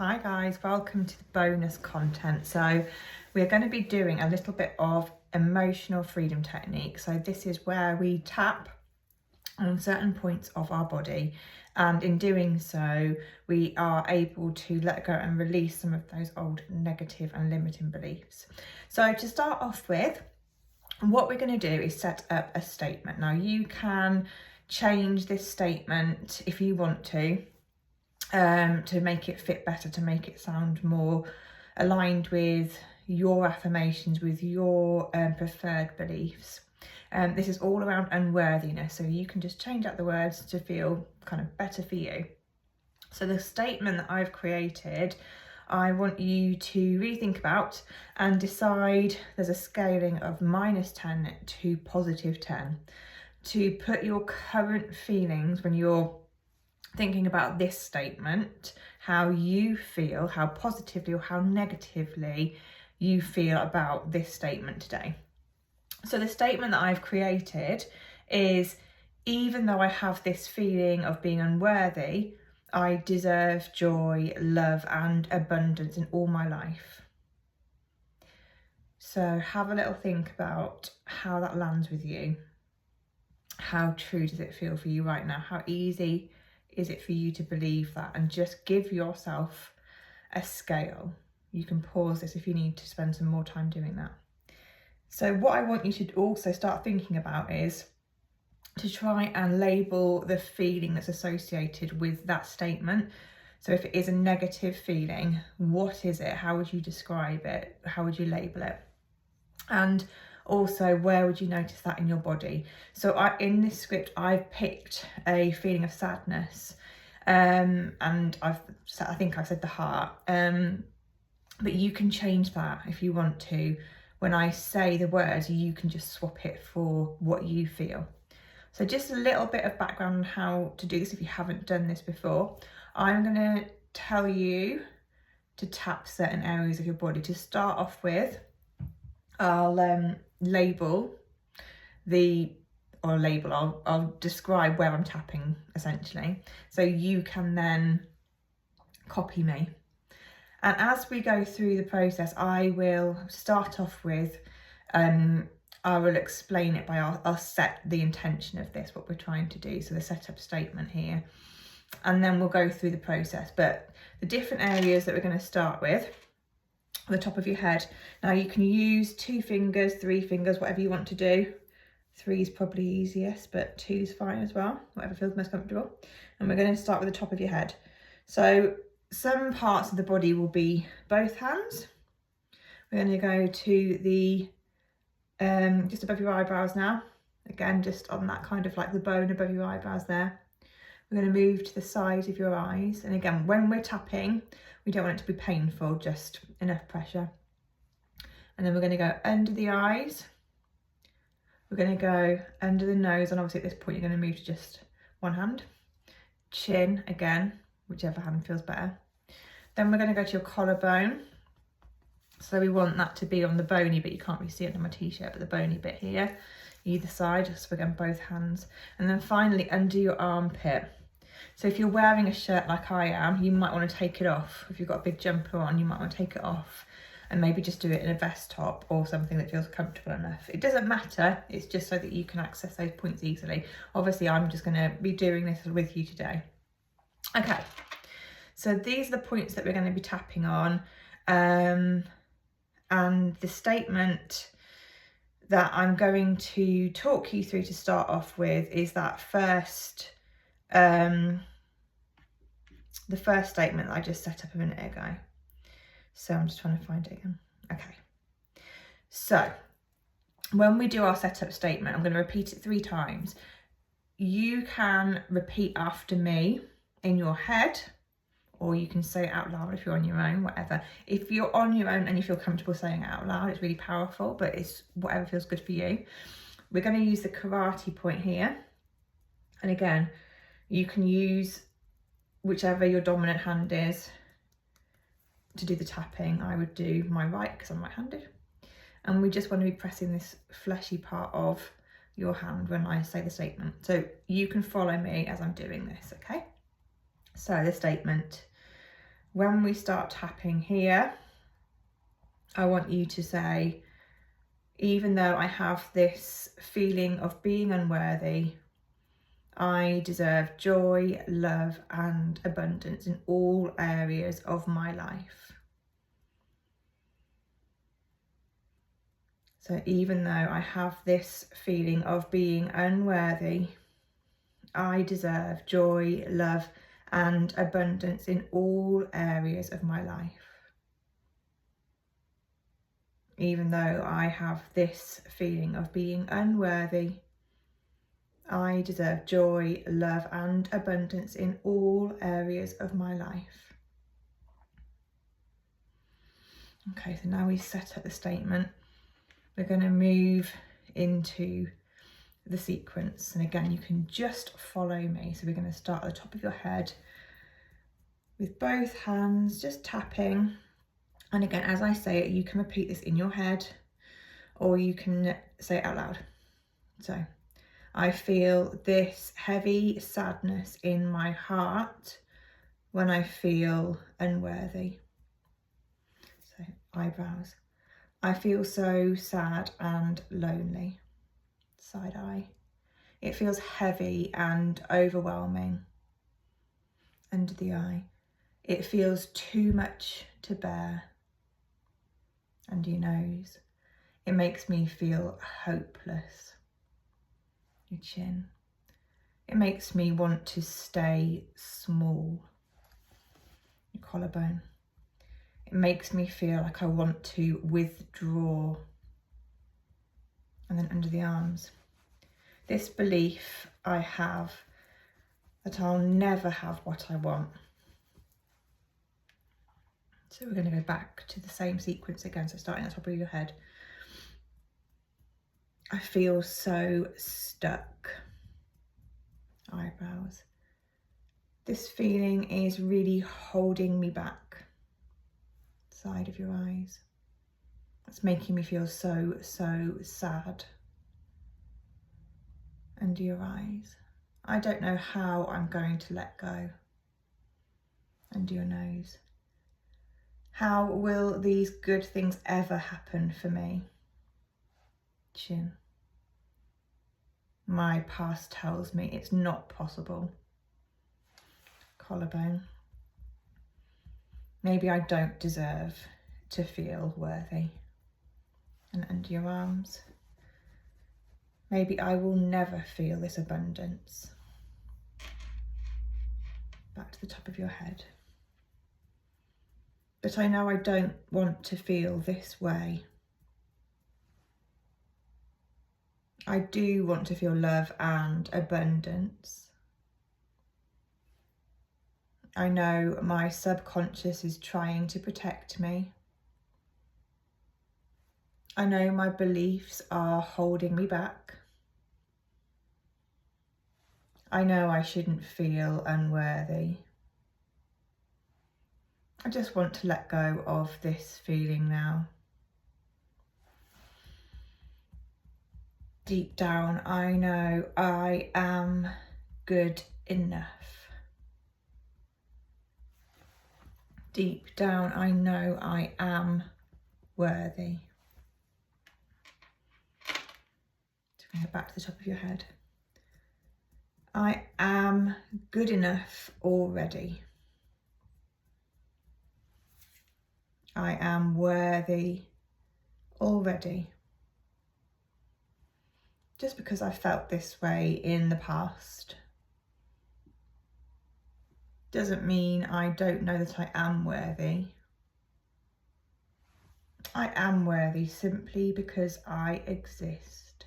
Hi guys, welcome to the bonus content. So we're going to be doing a little bit of emotional freedom technique. So this is where we tap on certain points of our body, and in doing so we are able to let go and release some of those old negative and limiting beliefs. So to start off with, what we're going to do is set up a statement. Now you can change this statement if you want to make it fit better, to make it sound more aligned with your affirmations, with your preferred beliefs. This is all around unworthiness, so you can just change out the words to feel kind of better for you. So the statement that I've created, I want you to really think about and decide. There's a scaling of -10 to +10 to put your current feelings when you're thinking about this statement, how you feel, how positively or how negatively you feel about this statement today. So the statement that I've created is, even though I have this feeling of being unworthy, I deserve joy, love and abundance in all my life. So have a little think about how that lands with you. How true does it feel for you right now? How easy is it for you to believe that? And just give yourself a scale. You can pause this if you need to spend some more time doing that. So what I want you to also start thinking about is to try and label the feeling that's associated with that statement. So if it is a negative feeling, what is it? How would you describe it? How would you label it? And also, where would you notice that in your body? So in this script, I've picked a feeling of sadness, and I think I said the heart, but you can change that if you want to. When I say the words, you can just swap it for what you feel. So just a little bit of background on how to do this if you haven't done this before. I'm going to tell you to tap certain areas of your body. To start off with, I'll I'll describe where I'm tapping essentially, so you can then copy me. And as we go through the process, I will start off with, I will explain it by, I'll set the intention of this, what we're trying to do, so the setup statement here, and then we'll go through the process. But the different areas that we're going to start with, the top of your head. Now you can use 2 fingers, 3 fingers, whatever you want to do. 3 is probably easiest, but 2 is fine as well, whatever feels most comfortable. And we're going to start with the top of your head. So some parts of the body will be both hands. We're going to go to the just above your eyebrows now. Again, just on that kind of like the bone above your eyebrows there. We're going to move to the sides of your eyes. And again, when we're tapping, we don't want it to be painful, just enough pressure. And then we're going to go under the eyes. We're going to go under the nose, and obviously at this point you're going to move to just one hand. Chin again, whichever hand feels better. Then we're going to go to your collarbone. So we want that to be on the bony bit. You can't really see it on my t-shirt, but the bony bit here, either side. So again, both hands. And then finally under your armpit. So if you're wearing a shirt like I am, you might want to take it off. If you've got a big jumper on, you might want to take it off and maybe just do it in a vest top or something that feels comfortable enough. It doesn't matter, it's just so that you can access those points easily. Obviously, I'm just going to be doing this with you today. Okay, so these are the points that we're going to be tapping on. And the statement that I'm going to talk you through to start off with is that first, the first statement that I just set up a minute ago. So I'm just trying to find it again. Okay. So when we do our setup statement, I'm going to repeat it 3 times. You can repeat after me in your head, or you can say it out loud if you're on your own, whatever. If you're on your own and you feel comfortable saying it out loud, it's really powerful, but it's whatever feels good for you. We're going to use the karate point here. And again, you can use whichever your dominant hand is to do the tapping. I would do my right because I'm right-handed. And we just want to be pressing this fleshy part of your hand when I say the statement. So you can follow me as I'm doing this, okay? So the statement, When we start tapping here, I want you to say, even though I have this feeling of being unworthy, I deserve joy, love, and abundance in all areas of my life. So even though I have this feeling of being unworthy, I deserve joy, love, and abundance in all areas of my life. Even though I have this feeling of being unworthy, I deserve joy, love, and abundance in all areas of my life. Okay, so now we've set up the statement. We're going to move into the sequence. And again, you can just follow me. So we're going to start at the top of your head with both hands, just tapping. And again, as I say it, you can repeat this in your head or you can say it out loud. So, I feel this heavy sadness in my heart when I feel unworthy. So, eyebrows. I feel so sad and lonely. Side eye. It feels heavy and overwhelming. Under the eye. It feels too much to bear. Under your nose. It makes me feel hopeless. Your chin. It makes me want to stay small. Your collarbone. It makes me feel like I want to withdraw. And then under the arms. This belief I have that I'll never have what I want. So we're going to go back to the same sequence again. So starting at the top of your head. I feel so stuck. Eyebrows. This feeling is really holding me back. Side of your eyes. It's making me feel so sad. Under your eyes. I don't know how I'm going to let go. Under your nose. How will these good things ever happen for me? Chin. My past tells me it's not possible. Collarbone. Maybe I don't deserve to feel worthy. And under your arms. Maybe I will never feel this abundance. Back to the top of your head. But I know I don't want to feel this way. I do want to feel love and abundance. I know my subconscious is trying to protect me. I know my beliefs are holding me back. I know I shouldn't feel unworthy. I just want to let go of this feeling now. Deep down, I know I am good enough. Deep down, I know I am worthy. So bring it back to the top of your head. I am good enough already. I am worthy already. Just because I felt this way in the past doesn't mean I don't know that I am worthy. I am worthy simply because I exist.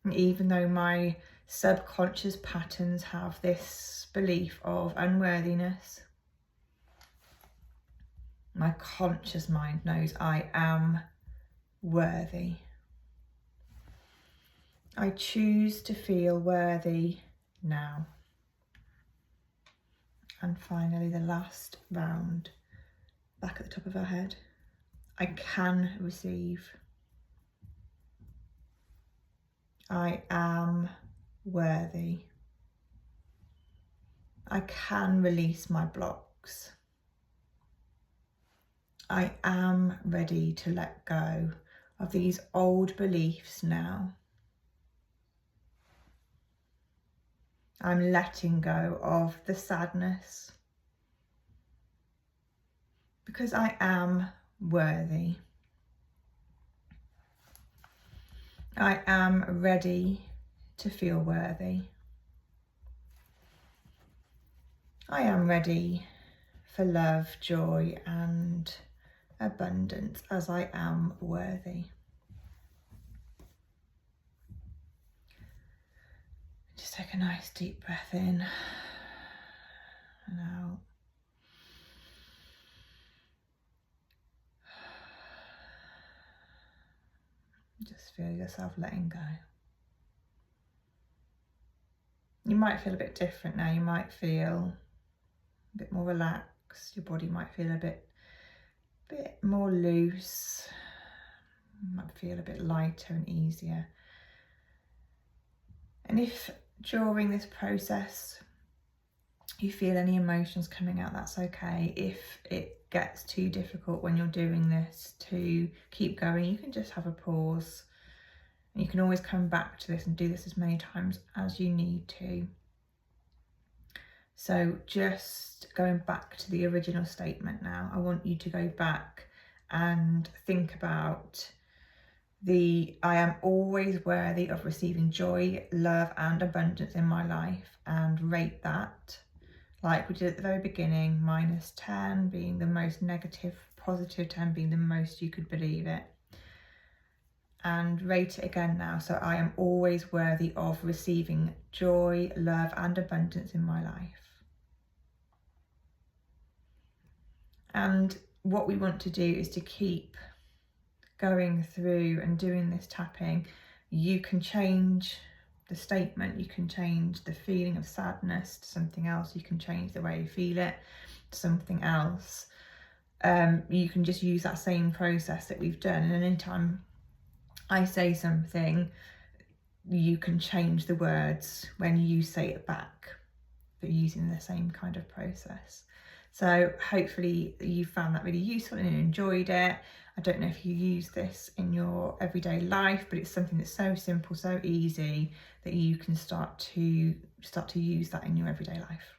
And even though my subconscious patterns have this belief of unworthiness, my conscious mind knows I am worthy. I choose to feel worthy now. And finally, the last round, back at the top of our head. I can receive. I am worthy. I can release my blocks. relax. I am ready to let go of these old beliefs now. I'm letting go of the sadness because I am worthy. I am ready to feel worthy. I am ready for love, joy, and abundance as I am worthy. Just take a nice deep breath in and out. Just feel yourself letting go. You might feel a bit different now. You might feel a bit more relaxed. Your body might feel a bit more loose. You might feel a bit lighter and easier. And if during this process you feel any emotions coming out, that's okay. If it gets too difficult when you're doing this to keep going, you can just have a pause. And you can always come back to this and do this as many times as you need to. So just going back to the original statement now, I want you to go back and think about I am always worthy of receiving joy, love, and abundance in my life, and rate that like we did at the very beginning, -10 being the most negative, +10 being the most you could believe it. And rate it again now. So I am always worthy of receiving joy, love, and abundance in my life. And what we want to do is to keep going through and doing this tapping. You can change the statement, you can change the feeling of sadness to something else, you can change the way you feel it to something else. You can just use that same process that we've done, and anytime I say something, you can change the words when you say it back, but using the same kind of process. So hopefully you found that really useful and enjoyed it. I don't know if you use this in your everyday life, but it's something that's so simple, so easy that you can start to use that in your everyday life.